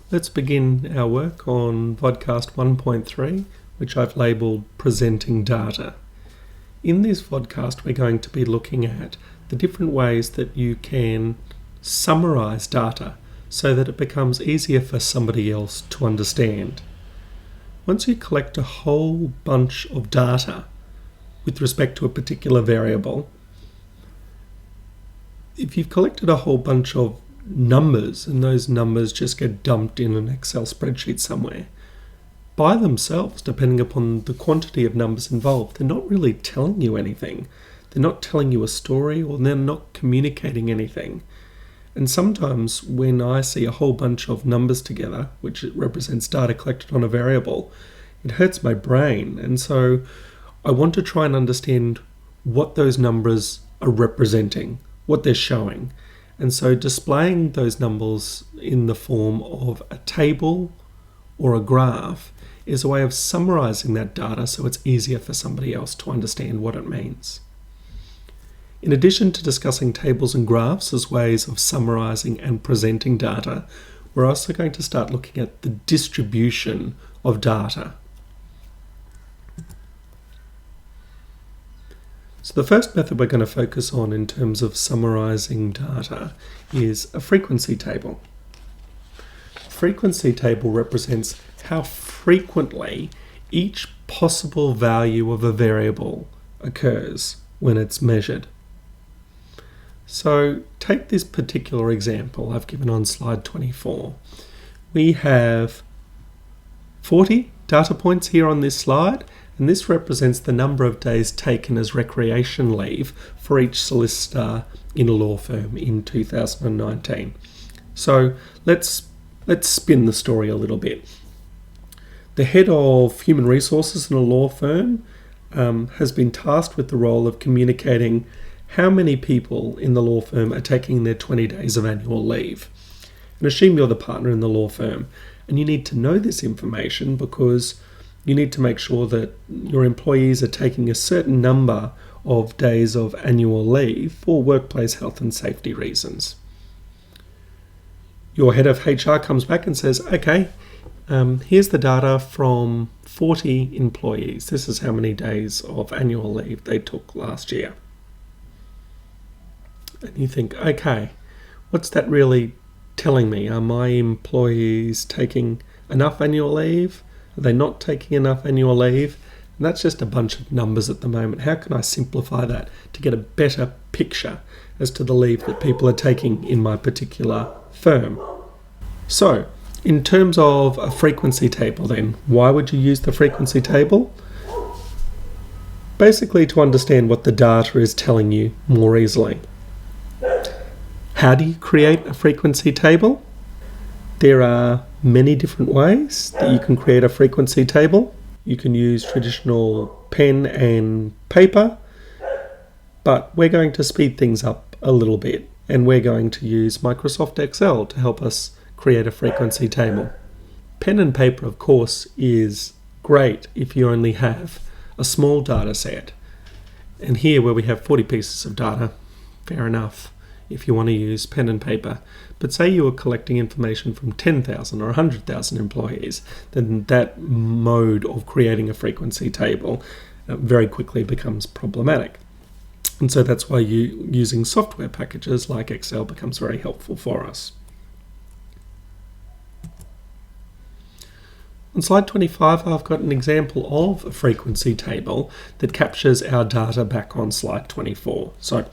Let's begin our work on Vodcast 1.3, which I've labelled Presenting Data. In this vodcast, we're going to be looking at the different ways that you can summarise data so that it becomes easier for somebody else to understand. Once you collect a whole bunch of data with respect to a particular variable, if you've collected a whole bunch of numbers and those numbers just get dumped in an Excel spreadsheet somewhere, by themselves, depending upon the quantity of numbers involved, they're not really telling you anything. They're not telling you a story, or they're not communicating anything. And sometimes when I see a whole bunch of numbers together, which represents data collected on a variable, it hurts my brain. And so I want to try and understand what those numbers are representing, what they're showing. And so displaying those numbers in the form of a table or a graph is a way of summarizing that data so it's easier for somebody else to understand what it means. In addition to discussing tables and graphs as ways of summarizing and presenting data, we're also going to start looking at the distribution of data. So the first method we're going to focus on in terms of summarizing data is a frequency table. A frequency table represents how frequently each possible value of a variable occurs when it's measured. So take this particular example I've given on slide 24. We have 40 data points here on this slide, and this represents the number of days taken as recreation leave for each solicitor in a law firm in 2019. So let's spin the story a little bit. The head of human resources in a law firm has been tasked with the role of communicating how many people in the law firm are taking their 20 days of annual leave. And assume you're the partner in the law firm, and you need to know this information because you need to make sure that your employees are taking a certain number of days of annual leave for workplace health and safety reasons. Your head of HR comes back and says, okay, here's the data from 40 employees. This is how many days of annual leave they took last year. And you think, okay, what's that really telling me? Are my employees taking enough annual leave? Are they not taking enough annual leave? And that's just a bunch of numbers at the moment. How can I simplify that to get a better picture as to the leave that people are taking in my particular firm? So, in terms of a frequency table then, why would you use the frequency table? Basically to understand what the data is telling you more easily. How do you create a frequency table? There are many different ways that you can create a frequency table. You can use traditional pen and paper, but we're going to speed things up a little bit, and we're going to use Microsoft Excel to help us create a frequency table. Pen and paper, of course, is great if you only have a small data set. And here where we have 40 pieces of data, fair enough if you want to use pen and paper. But say you were collecting information from 10,000 or 100,000 employees, then that mode of creating a frequency table very quickly becomes problematic. And so that's why using software packages like Excel becomes very helpful for us. On slide 25, I've got an example of a frequency table that captures our data back on slide 24. So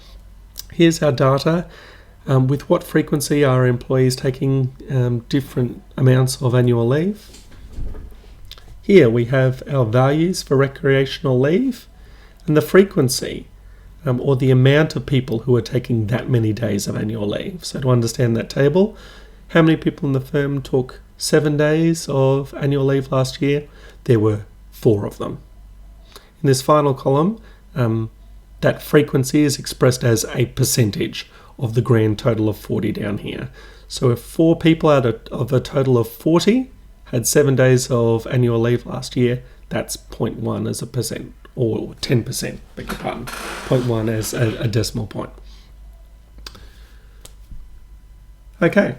here's our data. With what frequency are employees taking different amounts of annual leave? Here we have our values for recreational leave and the frequency or the amount of people who are taking that many days of annual leave. So to understand that table, how many people in the firm took 7 days of annual leave last year? There were 4 of them. In this final column, that frequency is expressed as a percentage of the grand total of 40 down here. So if 4 people out of a total of 40 had 7 days of annual leave last year, that's 0.1 as a percent, or 10%, beg your pardon, 0.1 as a decimal point. Okay,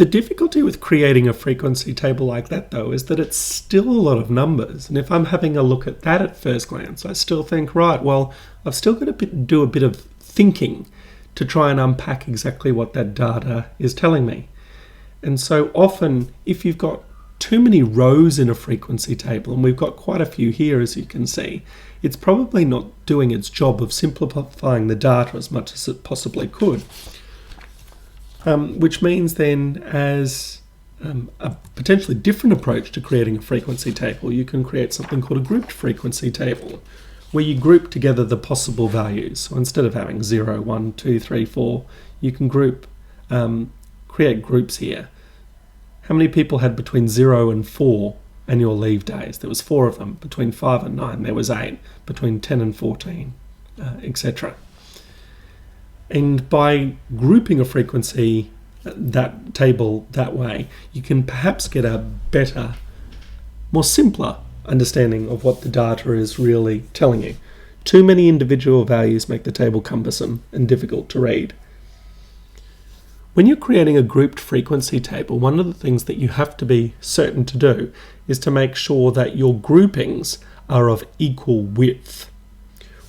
The difficulty with creating a frequency table like that, though, is that it's still a lot of numbers. And if I'm having a look at that at first glance, I still think, right, well, I've still got to do a bit of thinking to try and unpack exactly what that data is telling me. And so often, if you've got too many rows in a frequency table, and we've got quite a few here, as you can see, it's probably not doing its job of simplifying the data as much as it possibly could. Which means then, as a potentially different approach to creating a frequency table, you can create something called a grouped frequency table, where you group together the possible values. So instead of having 0, 1, 2, 3, 4, you can create groups here. How many people had between 0 and 4 annual leave days? There was 4 of them. Between 5 and 9, there was 8. Between 10 and 14, etc. And by grouping a frequency, that table that way, you can perhaps get a better, more simpler understanding of what the data is really telling you. Too many individual values make the table cumbersome and difficult to read. When you're creating a grouped frequency table, one of the things that you have to be certain to do is to make sure that your groupings are of equal width.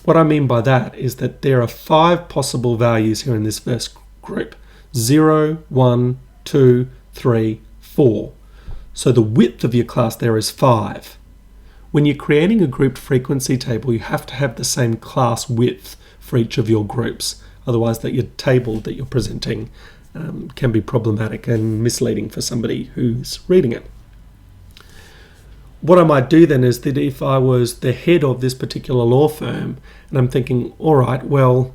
What I mean by that is that there are 5 possible values here in this first group: 0, 1, 2, 3, 4. So the width of your class there is 5. When you're creating a grouped frequency table, you have to have the same class width for each of your groups. Otherwise, that your table that you're presenting can be problematic and misleading for somebody who's reading it. What I might do then is that if I was the head of this particular law firm and I'm thinking, all right, well,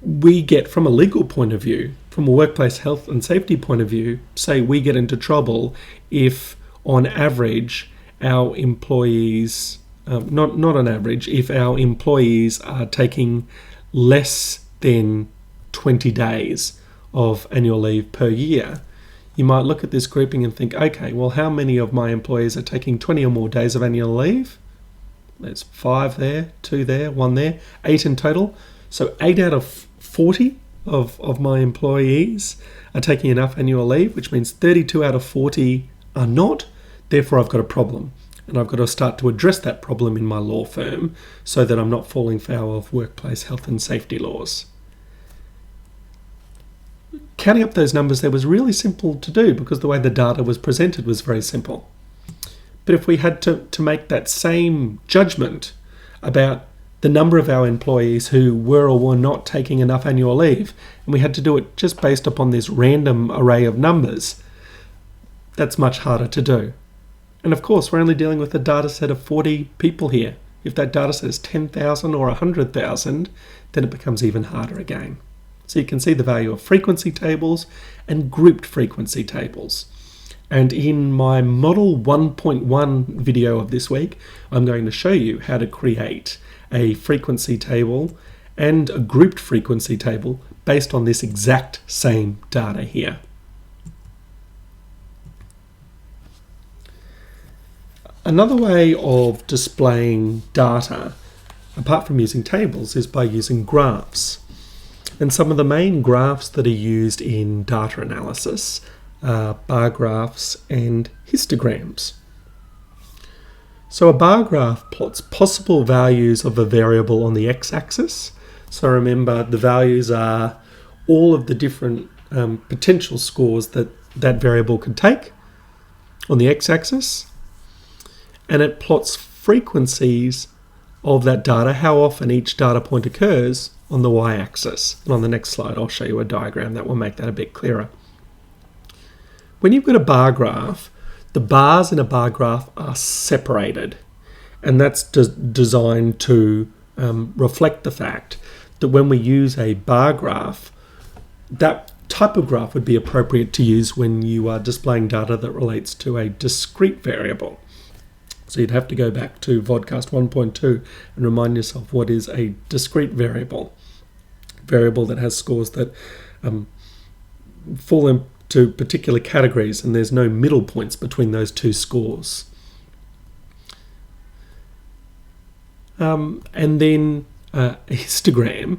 we get, from a legal point of view, from a workplace health and safety point of view, say we get into trouble if on average our employees, not on average, if our employees are taking less than 20 days of annual leave per year, you might look at this grouping and think, okay, well, how many of my employees are taking 20 or more days of annual leave? There's 5 there, 2 there, 1 there, 8 in total. So 8 out of 40 of my employees are taking enough annual leave, which means 32 out of 40 are not. Therefore, I've got a problem. And I've got to start to address that problem in my law firm so that I'm not falling foul of workplace health and safety laws. Counting up those numbers there was really simple to do because the way the data was presented was very simple. But if we had to make that same judgment about the number of our employees who were or were not taking enough annual leave, and we had to do it just based upon this random array of numbers, that's much harder to do. And of course, we're only dealing with a data set of 40 people here. If that data set is 10,000 or 100,000, then it becomes even harder again. So you can see the value of frequency tables and grouped frequency tables. And in my Model 1.1 video of this week, I'm going to show you how to create a frequency table and a grouped frequency table based on this exact same data here. Another way of displaying data, apart from using tables, is by using graphs. And some of the main graphs that are used in data analysis are bar graphs and histograms. So a bar graph plots possible values of a variable on the x-axis. So remember, the values are all of the different potential scores that that variable could take on the x-axis. And it plots frequencies of that data, how often each data point occurs, on the y-axis. And on the next slide, I'll show you a diagram that will make that a bit clearer. When you've got a bar graph, the bars in a bar graph are separated. And that's designed to reflect the fact that when we use a bar graph, that type of graph would be appropriate to use when you are displaying data that relates to a discrete variable. So you'd have to go back to Vodcast 1.2 and remind yourself what is a discrete variable. Variable that has scores that fall into particular categories and there's no middle points between those two scores. And then a histogram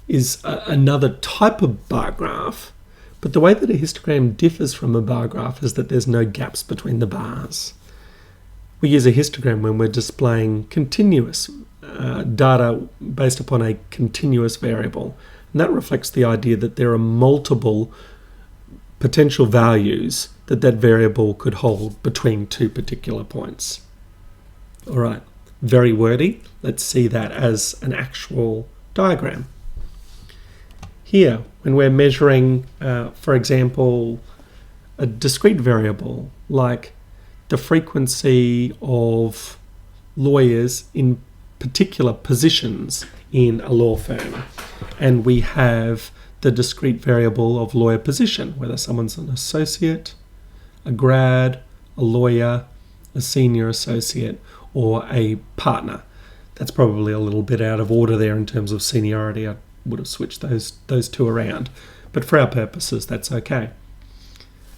is another type of bar graph But the way that a histogram differs from a bar graph is that there's no gaps between the bars. We use a histogram when we're displaying continuous data based upon a continuous variable. And that reflects the idea that there are multiple potential values that variable could hold between two particular points. All right, very wordy. Let's see that as an actual diagram. Here, when we're measuring, for example, a discrete variable like the frequency of lawyers in particular positions in a law firm, and we have the discrete variable of lawyer position, whether someone's an associate, a grad, a lawyer, a senior associate, or a partner. That's probably a little bit out of order there in terms of seniority. I would have switched those two around, but for our purposes that's okay.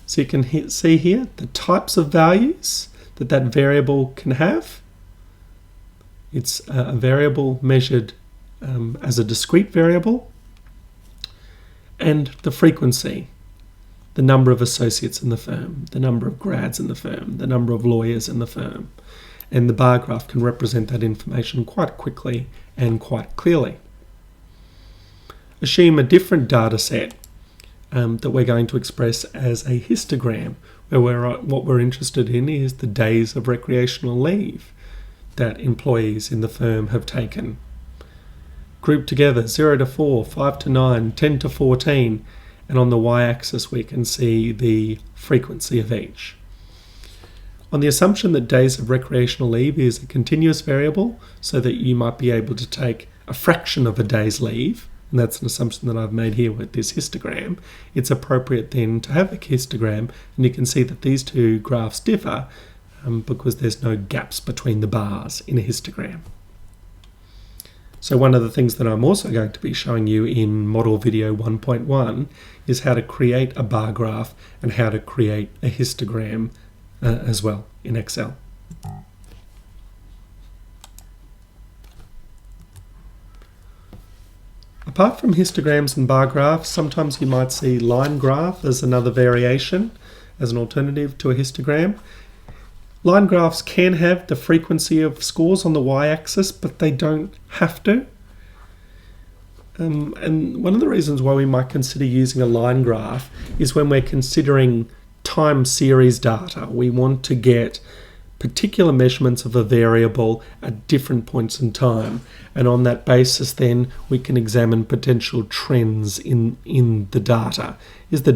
So you can see here the types of values that variable can have. It's a variable measured as a discrete variable, and the frequency, the number of associates in the firm, the number of grads in the firm, the number of lawyers in the firm, and the bar graph can represent that information quite quickly and quite clearly. Assume a different data set that we're going to express as a histogram, where what we're interested in is the days of recreational leave that employees in the firm have taken. Grouped together 0 to 4, 5 to 9, 10 to 14, and on the y-axis we can see the frequency of each. On the assumption that days of recreational leave is a continuous variable, so that you might be able to take a fraction of a day's leave, and that's an assumption that I've made here with this histogram, it's appropriate then to have a histogram, and you can see that these two graphs differ because there's no gaps between the bars in a histogram. So one of the things that I'm also going to be showing you in Model Video 1.1 is how to create a bar graph and how to create a histogram as well in Excel. Apart from histograms and bar graphs, sometimes you might see line graph as another variation, as an alternative to a histogram. Line graphs can have the frequency of scores on the y-axis, but they don't have to. And one of the reasons why we might consider using a line graph is when we're considering time series data. We want to get particular measurements of a variable at different points in time. And on that basis, then, we can examine potential trends in the data. Is the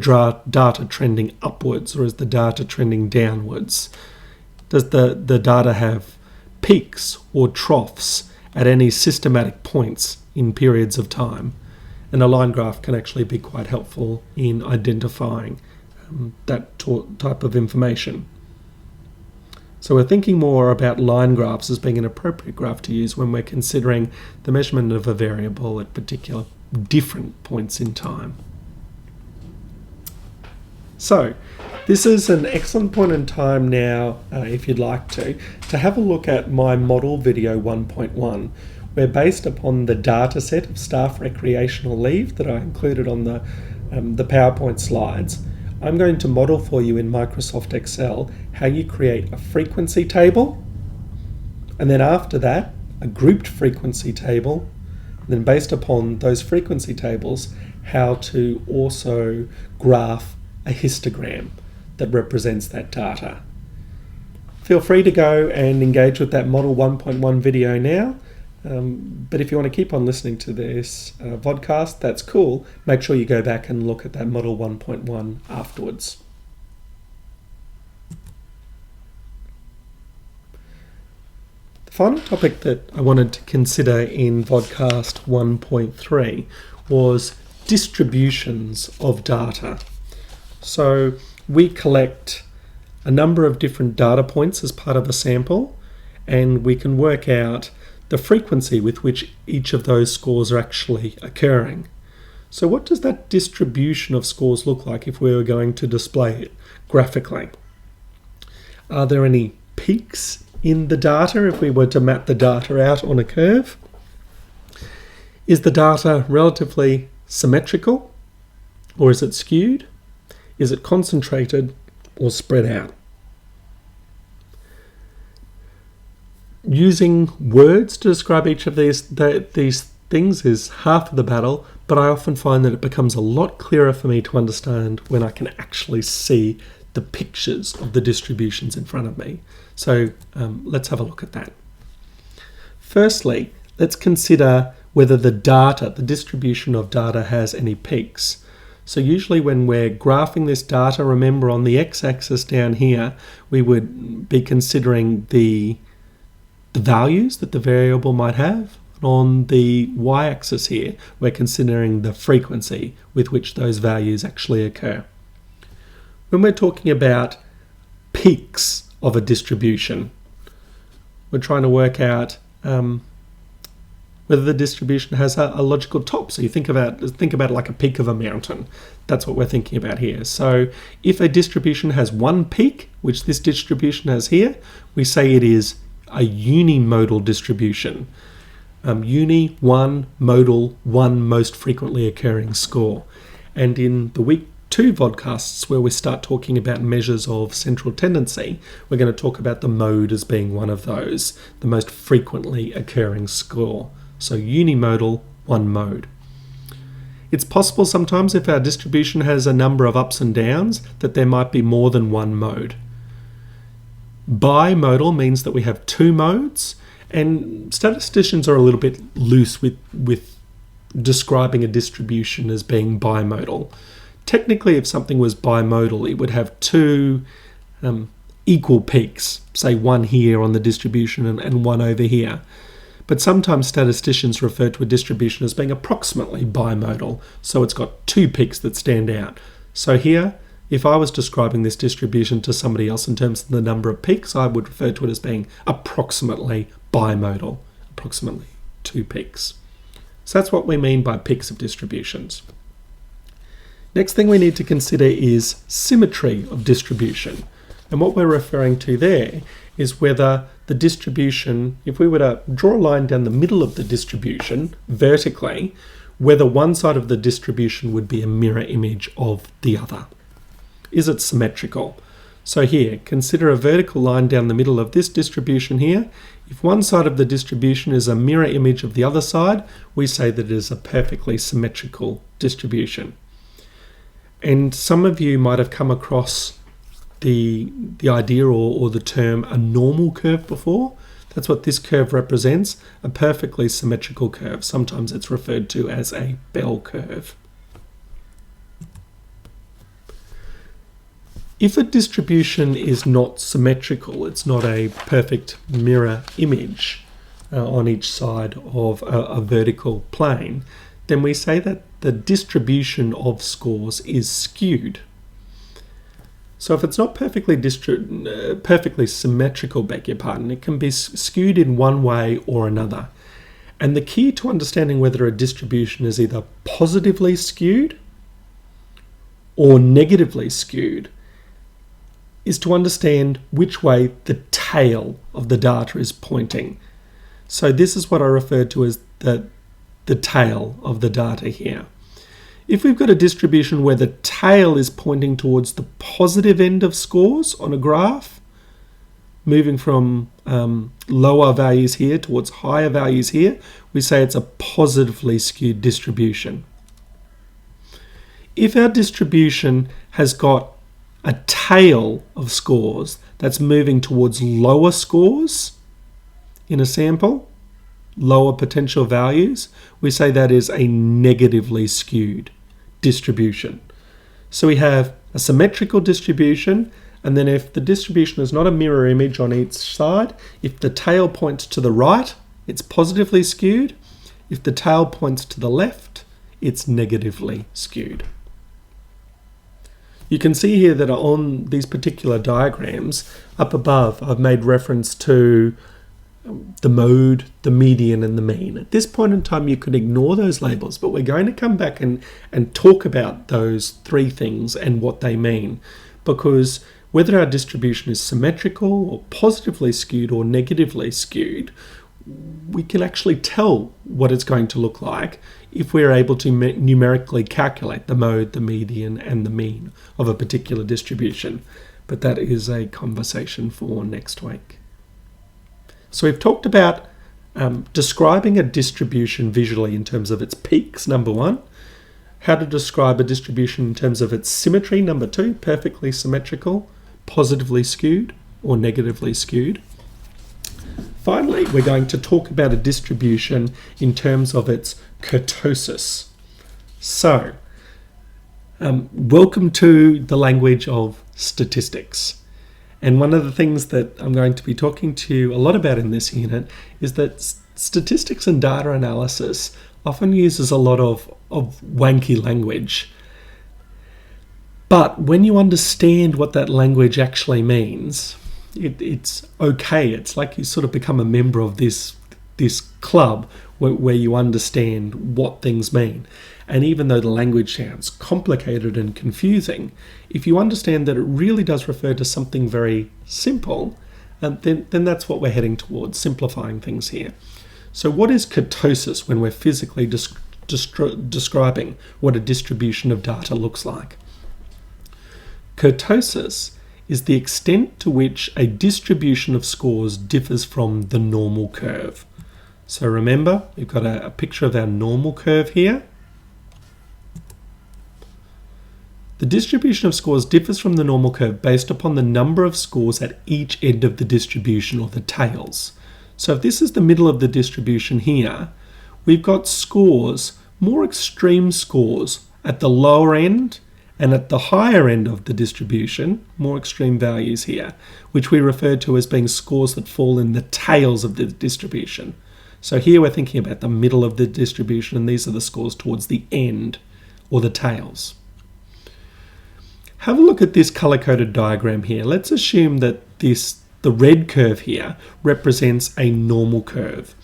data trending upwards, or is the data trending downwards? Does the data have peaks or troughs at any systematic points in periods of time? And a line graph can actually be quite helpful in identifying that type of information. So we're thinking more about line graphs as being an appropriate graph to use when we're considering the measurement of a variable at particular different points in time. So this is an excellent point in time now, if you'd like to have a look at my Model Video 1.1, where based upon the data set of staff recreational leave that I included on the PowerPoint slides, I'm going to model for you in Microsoft Excel how you create a frequency table, and then after that, a grouped frequency table, and then based upon those frequency tables, how to also graph a histogram that represents that data. Feel free to go and engage with that Model 1.1 video now, but if you want to keep on listening to this vodcast, that's cool. Make sure you go back and look at that Model 1.1 afterwards. The final topic that I wanted to consider in vodcast 1.3 was distributions of data. So we collect a number of different data points as part of a sample, and we can work out the frequency with which each of those scores are actually occurring. So what does that distribution of scores look like if we were going to display it graphically? Are there any peaks in the data if we were to map the data out on a curve? Is the data relatively symmetrical, or is it skewed? Is it concentrated or spread out? Using words to describe each of these things is half of the battle, but I often find that it becomes a lot clearer for me to understand when I can actually see the pictures of the distributions in front of me. So let's have a look at that. Firstly, let's consider whether the distribution of data has any peaks. So usually when we're graphing this data, remember on the x-axis down here, we would be considering the values that the variable might have. On the y-axis here, we're considering the frequency with which those values actually occur. When we're talking about peaks of a distribution, we're trying to work out whether the distribution has a logical top. So you think about it like a peak of a mountain. That's what we're thinking about here. So if a distribution has one peak, which this distribution has here, we say it is a unimodal distribution. Uni, one, modal, one most frequently occurring score. And in the week 2 vodcasts, where we start talking about measures of central tendency, we're going to talk about the mode as being one of those, the most frequently occurring score. So unimodal, one mode. It's possible sometimes if our distribution has a number of ups and downs that there might be more than one mode. Bimodal means that we have two modes, and statisticians are a little bit loose with describing a distribution as being bimodal. Technically, if something was bimodal, it would have two equal peaks, say one here on the distribution and one over here. But sometimes statisticians refer to a distribution as being approximately bimodal, so it's got two peaks that stand out. So here, if I was describing this distribution to somebody else in terms of the number of peaks, I would refer to it as being approximately bimodal, approximately two peaks. So that's what we mean by peaks of distributions. Next thing we need to consider is symmetry of distribution. And what we're referring to there is whether the distribution, if we were to draw a line down the middle of the distribution vertically, whether one side of the distribution would be a mirror image of the other. Is it symmetrical? So here, consider a vertical line down the middle of this distribution here. If one side of the distribution is a mirror image of the other side, we say that it is a perfectly symmetrical distribution. And some of you might have come across the idea or the term a normal curve before. That's what this curve represents, a perfectly symmetrical curve. Sometimes it's referred to as a bell curve. If a distribution is not symmetrical, it's not a perfect mirror image on each side of a vertical plane, then we say that the distribution of scores is skewed. So if it's not perfectly symmetrical, beg your pardon, it can be skewed in one way or another. And the key to understanding whether a distribution is either positively skewed or negatively skewed is to understand which way the tail of the data is pointing. So this is what I refer to as the tail of the data here. If we've got a distribution where the tail is pointing towards the positive end of scores on a graph, moving from lower values here towards higher values here, we say it's a positively skewed distribution. If our distribution has got a tail of scores that's moving towards lower scores in a sample, lower potential values, we say that is a negatively skewed distribution. So we have a symmetrical distribution, and then if the distribution is not a mirror image on each side, if the tail points to the right, it's positively skewed. If the tail points to the left, it's negatively skewed. You can see here that on these particular diagrams, up above, I've made reference to the mode, the median, and the mean. At this point in time, you could ignore those labels, but we're going to come back and talk about those three things and what they mean. Because whether our distribution is symmetrical or positively skewed or negatively skewed, we can actually tell what it's going to look like if we're able to numerically calculate the mode, the median, and the mean of a particular distribution. But that is a conversation for next week. So we've talked about describing a distribution visually in terms of its peaks, number one. How to describe a distribution in terms of its symmetry, number two, perfectly symmetrical, positively skewed, or negatively skewed. Finally, we're going to talk about a distribution in terms of its kurtosis. So, welcome to the language of statistics. And one of the things that I'm going to be talking to you a lot about in this unit is that statistics and data analysis often uses a lot of wanky language. But when you understand what that language actually means, it's okay. It's like you sort of become a member of this club where you understand what things mean. And even though the language sounds complicated and confusing, if you understand that it really does refer to something very simple, then that's what we're heading towards, simplifying things here. So what is kurtosis when we're physically describing what a distribution of data looks like? Kurtosis is the extent to which a distribution of scores differs from the normal curve. So remember, we've got a picture of our normal curve here. The distribution of scores differs from the normal curve based upon the number of scores at each end of the distribution, or the tails. So if this is the middle of the distribution here, we've got scores, more extreme scores at the lower end, and at the higher end of the distribution, more extreme values here, which we refer to as being scores that fall in the tails of the distribution. So here we're thinking about the middle of the distribution, and these are the scores towards the end, or the tails. Have a look at this color-coded diagram here. Let's assume that the red curve here represents a normal curve.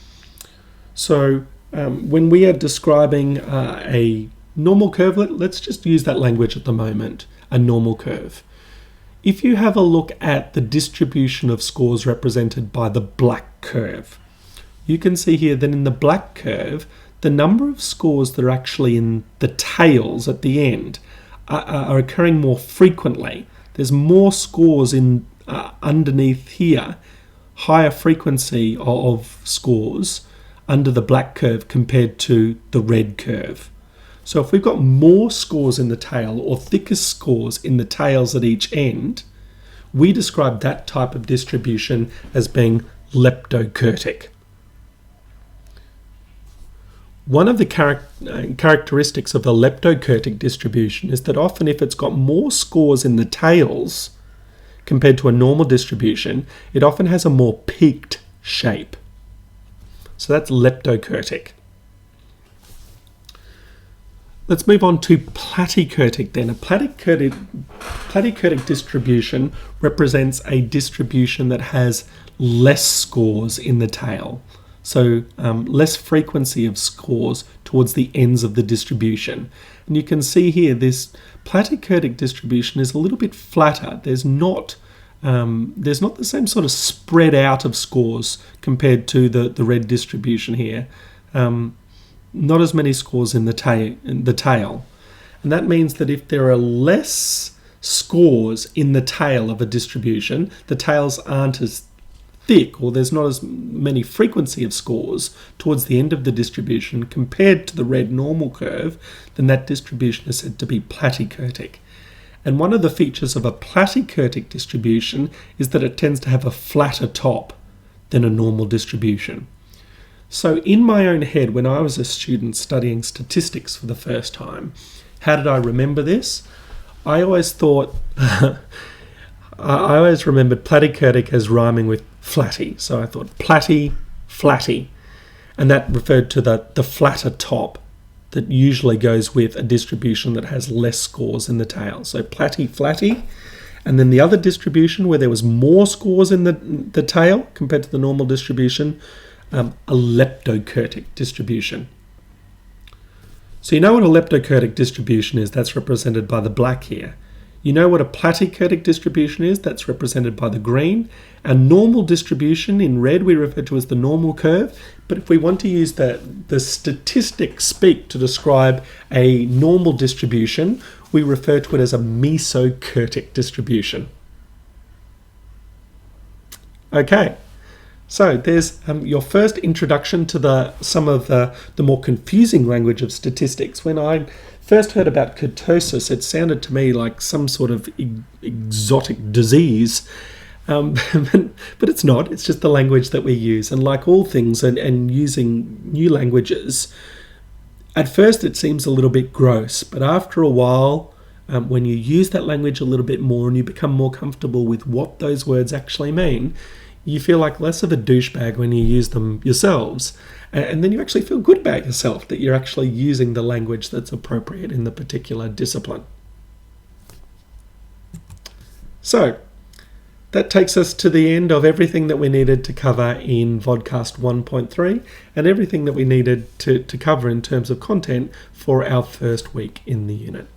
So when we are describing a normal curve, let's just use that language at the moment, a normal curve. If you have a look at the distribution of scores represented by the black curve, you can see here that in the black curve, the number of scores that are actually in the tails at the end are occurring more frequently. There's more scores in underneath here, higher frequency of scores under the black curve compared to the red curve. So if we've got more scores in the tail, or thicker scores in the tails at each end, we describe that type of distribution as being leptokurtic. One of the characteristics of a leptokurtic distribution is that often if it's got more scores in the tails compared to a normal distribution, it often has a more peaked shape. So that's leptokurtic. Let's move on to platykurtic then. A platykurtic distribution represents a distribution that has less scores in the tail. So less frequency of scores towards the ends of the distribution. And you can see here this platykurtic distribution is a little bit flatter. There's not the same sort of spread out of scores compared to the red distribution here. Not as many scores in the tail. And that means that if there are less scores in the tail of a distribution, the tails aren't as thick, or there's not as many frequency of scores towards the end of the distribution compared to the red normal curve, then that distribution is said to be platykurtic. And one of the features of a platykurtic distribution is that it tends to have a flatter top than a normal distribution. So in my own head, when I was a student studying statistics for the first time, how did I remember this? I always thought, I always remembered platykurtic as rhyming with flatty. So I thought platty, flatty. And that referred to the flatter top that usually goes with a distribution that has less scores in the tail. So platty, flatty. And then the other distribution where there was more scores in the tail compared to the normal distribution, a leptokurtic distribution. So you know what a leptokurtic distribution is? That's represented by the black here. You know what a platykurtic distribution is? That's represented by the green. A normal distribution in red we refer to as the normal curve. But if we want to use the statistic speak to describe a normal distribution, we refer to it as a mesokurtic distribution. Okay, so there's your first introduction to some of the more confusing language of statistics. When I first heard about kurtosis, it sounded to me like some sort of exotic disease. But it's not. It's just the language that we use. And like all things and using new languages, at first it seems a little bit gross. But after a while, when you use that language a little bit more and you become more comfortable with what those words actually mean, you feel like less of a douchebag when you use them yourselves. And then you actually feel good about yourself that you're actually using the language that's appropriate in the particular discipline. So, that takes us to the end of everything that we needed to cover in Vodcast 1.3 and everything that we needed to cover in terms of content for our first week in the unit.